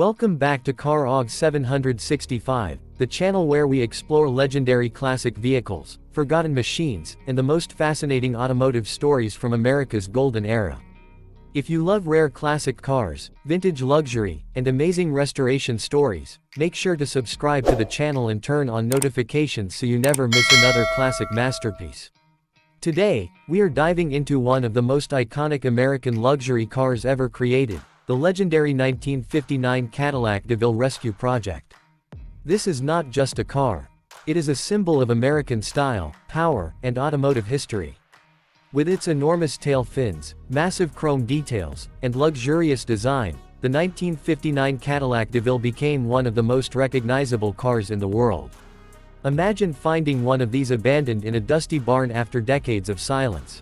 Welcome back to Car Og 765, the channel where we explore legendary classic vehicles, forgotten machines, and the most fascinating automotive stories from America's golden era. If you love rare classic cars, vintage luxury, and amazing restoration stories, make sure to subscribe to the channel and turn on notifications so you never miss another classic masterpiece. Today, we are diving into one of the most iconic American luxury cars ever created, the legendary 1959 Cadillac DeVille Rescue Project. This is not just a car. It is a symbol of American style, power, and automotive history. With its enormous tail fins, massive chrome details, and luxurious design, the 1959 Cadillac DeVille became one of the most recognizable cars in the world. Imagine finding one of these abandoned in a dusty barn after decades of silence.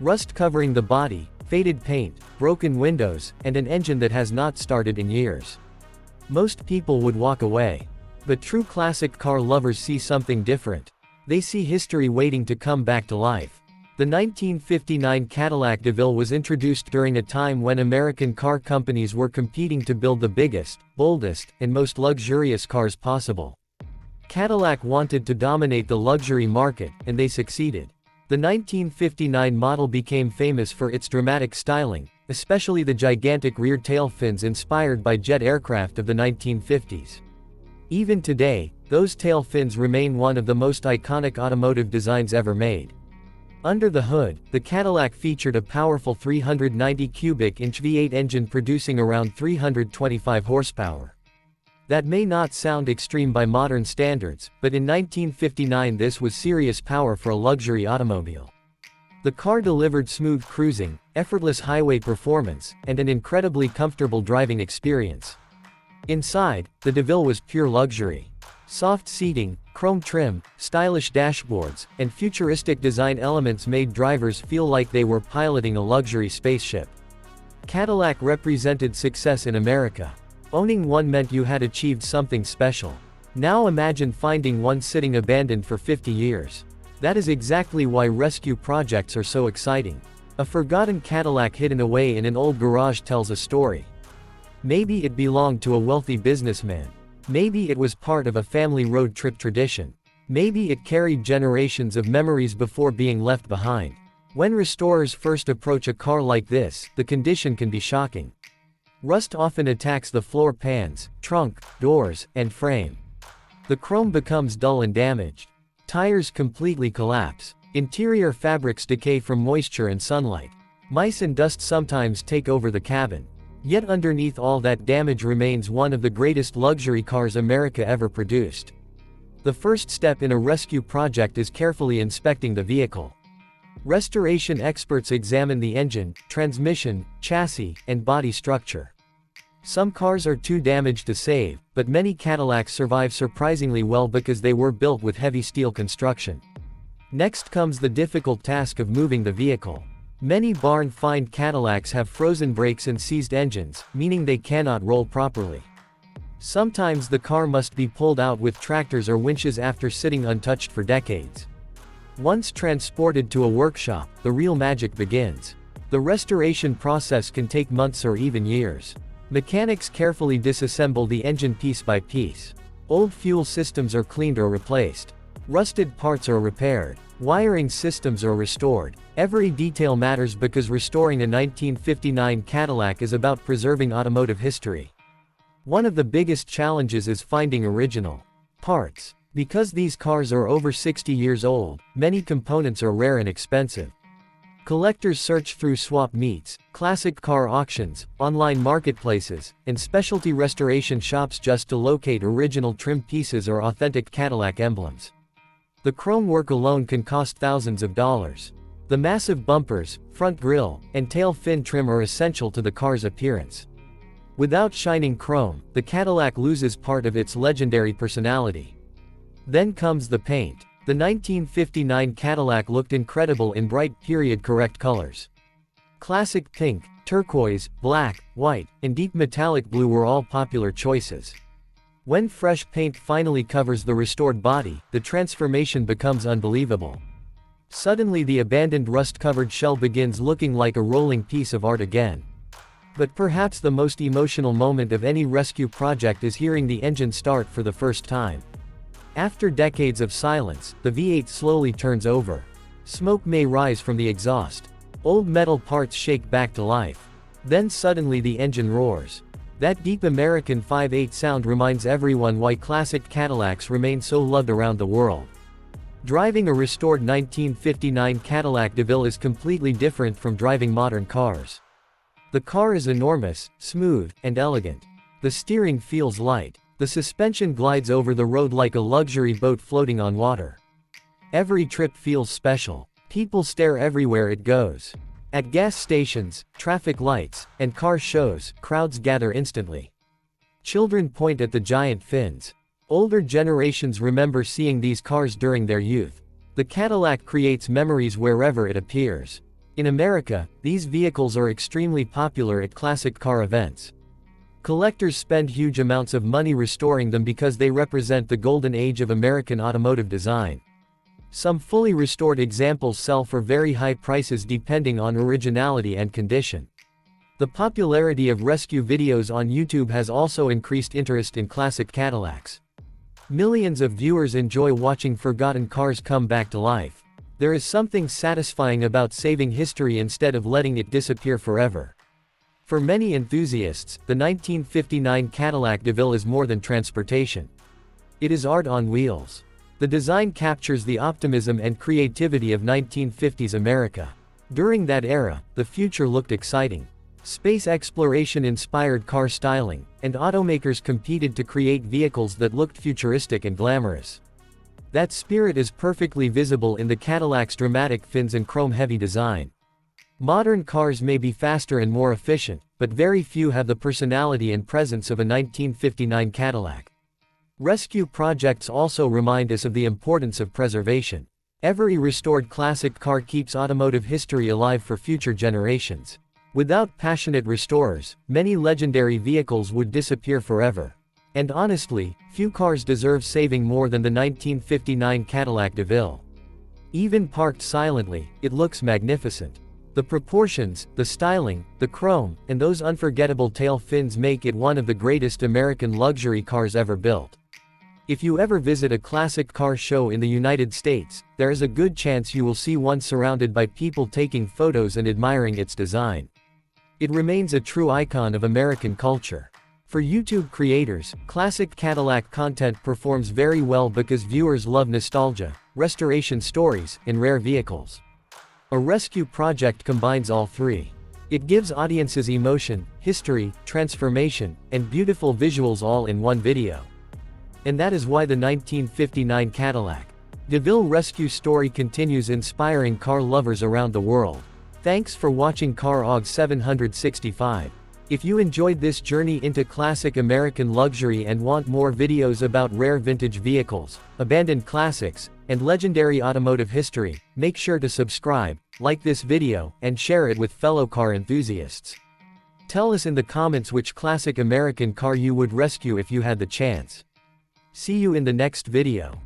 Rust covering the body, faded paint, broken windows, and an engine that has not started in years. Most people would walk away. But true classic car lovers see something different. They see history waiting to come back to life. The 1959 Cadillac DeVille was introduced during a time when American car companies were competing to build the biggest, boldest, and most luxurious cars possible. Cadillac wanted to dominate the luxury market, and they succeeded. The 1959 model became famous for its dramatic styling, especially the gigantic rear tail fins inspired by jet aircraft of the 1950s. Even today, those tail fins remain one of the most iconic automotive designs ever made. Under the hood, the Cadillac featured a powerful 390 cubic inch V8 engine producing around 325 horsepower. That may not sound extreme by modern standards, but in 1959 this was serious power for a luxury automobile. The car delivered smooth cruising, effortless highway performance, and an incredibly comfortable driving experience. Inside, the DeVille was pure luxury. Soft seating, chrome trim, stylish dashboards, and futuristic design elements made drivers feel like they were piloting a luxury spaceship. Cadillac represented success in America. Owning one meant you had achieved something special. Now imagine finding one sitting abandoned for 50 years. That is exactly why rescue projects are so exciting. A forgotten Cadillac hidden away in an old garage tells a story. Maybe it belonged to a wealthy businessman. Maybe it was part of a family road trip tradition. Maybe it carried generations of memories before being left behind. When restorers first approach a car like this, the condition can be shocking. Rust often attacks the floor pans, trunk, doors, and frame. The chrome becomes dull and damaged. Tires completely collapse. Interior fabrics decay from moisture and sunlight. Mice and dust sometimes take over the cabin. Yet underneath all that damage remains one of the greatest luxury cars America ever produced. The first step in a rescue project is carefully inspecting the vehicle. Restoration experts examine the engine, transmission, chassis, and body structure. Some cars are too damaged to save, but many Cadillacs survive surprisingly well because they were built with heavy steel construction. Next comes the difficult task of moving the vehicle. Many barn-find Cadillacs have frozen brakes and seized engines, meaning they cannot roll properly. Sometimes the car must be pulled out with tractors or winches after sitting untouched for decades. Once transported to a workshop, the real magic begins. The restoration process can take months or even years. Mechanics carefully disassemble the engine piece by piece. Old fuel systems are cleaned or replaced. Rusted parts are repaired. Wiring systems are restored. Every detail matters because restoring a 1959 Cadillac is about preserving automotive history. One of the biggest challenges is finding original parts. Because these cars are over 60 years old, many components are rare and expensive. Collectors search through swap meets, classic car auctions, online marketplaces, and specialty restoration shops just to locate original trim pieces or authentic Cadillac emblems. The chrome work alone can cost thousands of dollars. The massive bumpers, front grille, and tail fin trim are essential to the car's appearance. Without shining chrome, the Cadillac loses part of its legendary personality. Then comes the paint. The 1959 Cadillac looked incredible in bright period-correct colors. Classic pink, turquoise, black, white, and deep metallic blue were all popular choices. When fresh paint finally covers the restored body, the transformation becomes unbelievable. Suddenly the abandoned rust-covered shell begins looking like a rolling piece of art again. But perhaps the most emotional moment of any rescue project is hearing the engine start for the first time. After decades of silence, the V8 slowly turns over. Smoke may rise from the exhaust. Old metal parts shake back to life. Then suddenly the engine roars. That deep American 5/8 sound reminds everyone why classic Cadillacs remain so loved around the world. Driving a restored 1959 Cadillac DeVille is completely different from driving modern cars. The car is enormous, smooth, and elegant. The steering feels light. The suspension glides over the road like a luxury boat floating on water. Every trip feels special. People stare everywhere it goes. At gas stations, traffic lights, and car shows, crowds gather instantly. Children point at the giant fins. Older generations remember seeing these cars during their youth. The Cadillac creates memories wherever it appears. In America, these vehicles are extremely popular at classic car events. Collectors spend huge amounts of money restoring them because they represent the golden age of American automotive design. Some fully restored examples sell for very high prices depending on originality and condition. The popularity of rescue videos on YouTube has also increased interest in classic Cadillacs. Millions of viewers enjoy watching forgotten cars come back to life. There is something satisfying about saving history instead of letting it disappear forever. For many enthusiasts, the 1959 Cadillac DeVille is more than transportation. It is art on wheels. The design captures the optimism and creativity of 1950s America. During that era, the future looked exciting. Space exploration inspired car styling, and automakers competed to create vehicles that looked futuristic and glamorous. That spirit is perfectly visible in the Cadillac's dramatic fins and chrome-heavy design. Modern cars may be faster and more efficient, but very few have the personality and presence of a 1959 Cadillac. Rescue projects also remind us of the importance of preservation. Every restored classic car keeps automotive history alive for future generations. Without passionate restorers, many legendary vehicles would disappear forever. And honestly, few cars deserve saving more than the 1959 Cadillac DeVille. Even parked silently, it looks magnificent. The proportions, the styling, the chrome, and those unforgettable tail fins make it one of the greatest American luxury cars ever built. If you ever visit a classic car show in the United States, there is a good chance you will see one surrounded by people taking photos and admiring its design. It remains a true icon of American culture. For YouTube creators, classic Cadillac content performs very well because viewers love nostalgia, restoration stories, and rare vehicles. A rescue project combines all three. It gives audiences emotion, history, transformation, and beautiful visuals all in one video. And that is why the 1959 Cadillac DeVille rescue story continues inspiring car lovers around the world. Thanks for watching Car Og 765. If you enjoyed this journey into classic American luxury and want more videos about rare vintage vehicles, abandoned classics, and legendary automotive history, make sure to subscribe, like this video, and share it with fellow car enthusiasts. Tell us in the comments which classic American car you would rescue if you had the chance. See you in the next video.